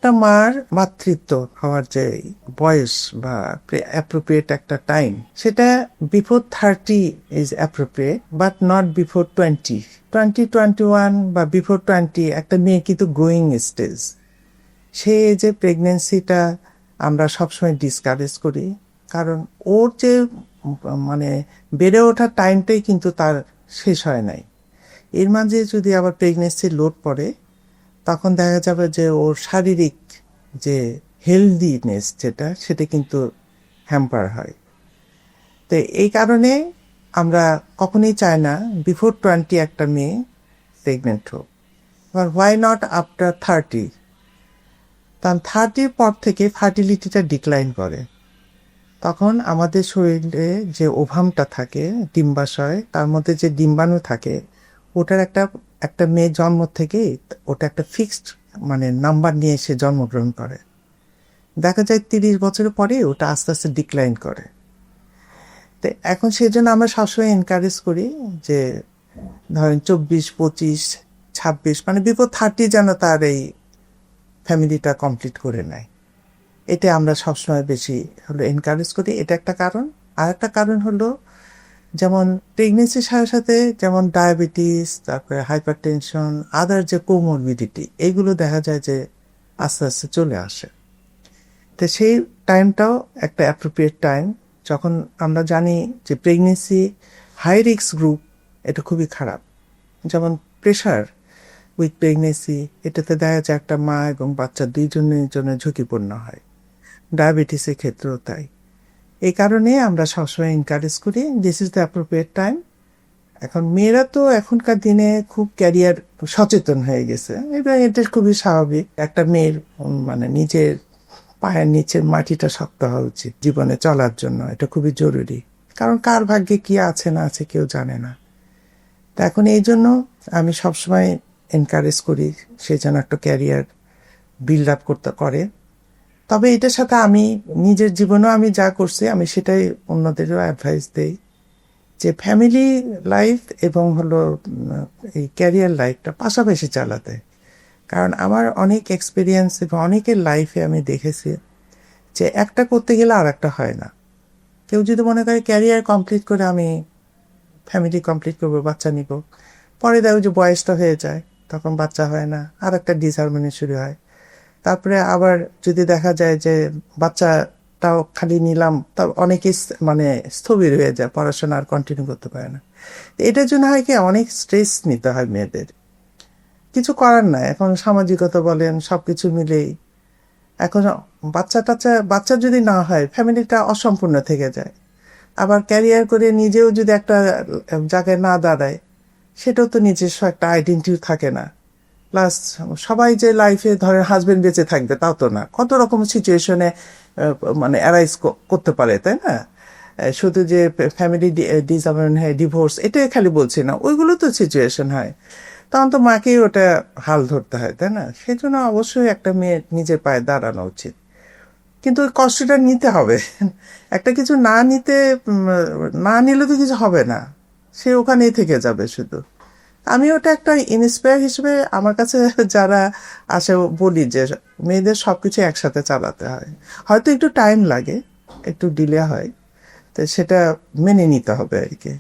একটা মার মাতৃত্ব হওয়ার যে বয়স বা অ্যাপ্রোপ্রিয়েট একটা টাইম, সেটা before 30 is appropriate, but not before 20, 21 বা বিফোর 20 একটা মেয়ে কিন্তু গ্রোয়িং স্টেজ। সে যে প্রেগনেন্সিটা আমরা সবসময় ডিসকারেজ করি, কারণ ওর যে মানে বেড়ে ওঠার টাইমটাই কিন্তু তার শেষ হয় নাই। এর মাঝে যদি আবার প্রেগনেন্সির লোড পড়ে, তখন দেখা যাবে যে ওর শারীরিক যে হেলদিনেস সেটা কিন্তু হ্যাম্পার হয়। তো এই কারণে আমরা কখনোই চাই না বিফোর 20 একটা মেয়ে প্রেগনেন্ট হোক। আবার হোয়াই নট আফটার 30? কারণ 30 পর থেকে ফার্টিলিটিটা ডিক্লাইন করে। তখন আমাদের শরীরে যে ওভামটা থাকে, ডিম্বাশয়, তার মধ্যে যে ডিম্বাণু থাকে, ওটার একটা মেয়ে জন্ম থেকে ওটা একটা ফিক্সড নাম্বার নিয়ে এসে জন্মগ্রহণ করে। দেখা যায় 30 বছরের পরে ওটা আস্তে আস্তে ডিক্লাইন করে। তো এখন সেই জন্য আমরা সবসময় এনকারেজ করি যে ধরেন 24, 25, 26 বিফোর 30 যেন তার এই ফ্যামিলিটা কমপ্লিট করে নেয়। এটা আমরা সবসময় বেশি এনকারেজ করি। এটা একটা কারণ। আর একটা কারণ হলো, যেমন প্রেগনেন্সির সাথে সাথে যেমন ডায়াবেটিস, তারপরে হাইপারটেনশন, আদার যে কোমরবিডিটি, এইগুলো দেখা যায় যে আস্তে আস্তে চলে আসে। তো সেই টাইমটাও একটা অ্যাপ্রোপ্রিয়েট টাইম, যখন আমরা জানি যে প্রেগনেন্সি হাই রিস্ক গ্রুপ, এটা খুবই খারাপ। যেমন প্রেশার উইথ প্রেগনেন্সি, এটাতে দেখা যায় একটা মা এবং বাচ্চা দুইজনের জন্য ঝুঁকিপূর্ণ হয়। ডায়াবেটিসের ক্ষেত্রেও তাই। এই কারণে আমরা সবসময় এনকারেজ করি this is the appropriate time. এখন মেয়েরা তো এখনকার দিনে খুব ক্যারিয়ার সচেতন হয়ে গেছে, এবং এটা খুবই স্বাভাবিক। একটা মেয়ের নিজের পায়ের নিচের মাটিটা শক্ত হওয়া উচিত জীবনে চলার জন্য, এটা খুবই জরুরি। কারণ কার ভাগ্যে কি আছে না আছে কেউ জানে না। তা এখন এই জন্য আমি সবসময় এনকারেজ করি সে যেন একটা ক্যারিয়ার বিল্ড আপ করে। তবে এটার সাথে আমি নিজের জীবনেও আমি যা করছি, আমি সেটাই অন্যদেরও অ্যাডভাইস দেই যে ফ্যামিলি লাইফ এবং এই ক্যারিয়ার লাইফটা পাশাপাশি চালাতে। কারণ আমার অনেক এক্সপিরিয়েন্স এবং অনেকের লাইফে আমি দেখেছি যে একটা করতে গেলে আর একটা হয় না। কেউ যদি মনে করে ক্যারিয়ার কমপ্লিট করে আমি ফ্যামিলি কমপ্লিট করবো, বাচ্চা নিব, পরে দেখো যে বয়সটা হয়ে যায়, তখন বাচ্চা হয় না, আর একটা ডিসহারমোনি শুরু হয়। তারপরে আবার যদি দেখা যায় যে বাচ্চাটাও খালি নিলাম, তা অনেকেই স্থবির হয়ে যায়, পড়াশোনা আর কন্টিনিউ করতে পারে না। এটার জন্য হয় কি, অনেক স্ট্রেস নিতে হয় মেয়েদের। কিছু করার নাই, এখন সামাজিকতা বলেন সব কিছু মিলেই এখন বাচ্চা যদি না হয়, ফ্যামিলিটা অসম্পূর্ণ থেকে যায়। আবার ক্যারিয়ার করে নিজেও যদি একটা জায়গায় না দাঁড়ায়, সেটাও তো নিজস্ব একটা আইডেন্টিটি থাকে না। প্লাস সবাই যে লাইফে ধরেন হাজবেন্ড বেঁচে থাকবে তাও তো না, কত রকম সিচুয়েশনে অ্যারাইজ করতে পারে, তাই না? শুধু যে ফ্যামিলি ডিসঅ্যাপয়েন্ট হয়, ডিভোর্স, এটাই খালি বলছি না, ওইগুলো তো সিচুয়েশন হয়, তখন তো মাকেই ওটা হাল ধরতে হয়, তাই না? সেই জন্য অবশ্যই একটা মেয়ে নিজের পায়ে দাঁড়ানো উচিত, কিন্তু ওই কষ্টটা নিতে হবে। একটা কিছু না নিলে তো কিছু হবে না, সে ওখানেই থেকে যাবে শুধু। আমি ওটা একটা ইন্সপায়ার হিসেবে আমার কাছে যারা আসে বলি যে মেয়েদের সবকিছু একসাথে চালাতে হয়, হয়তো একটু টাইম লাগে, একটু ডিলে হয়, তো সেটা মেনে নিতে হবে আর কি।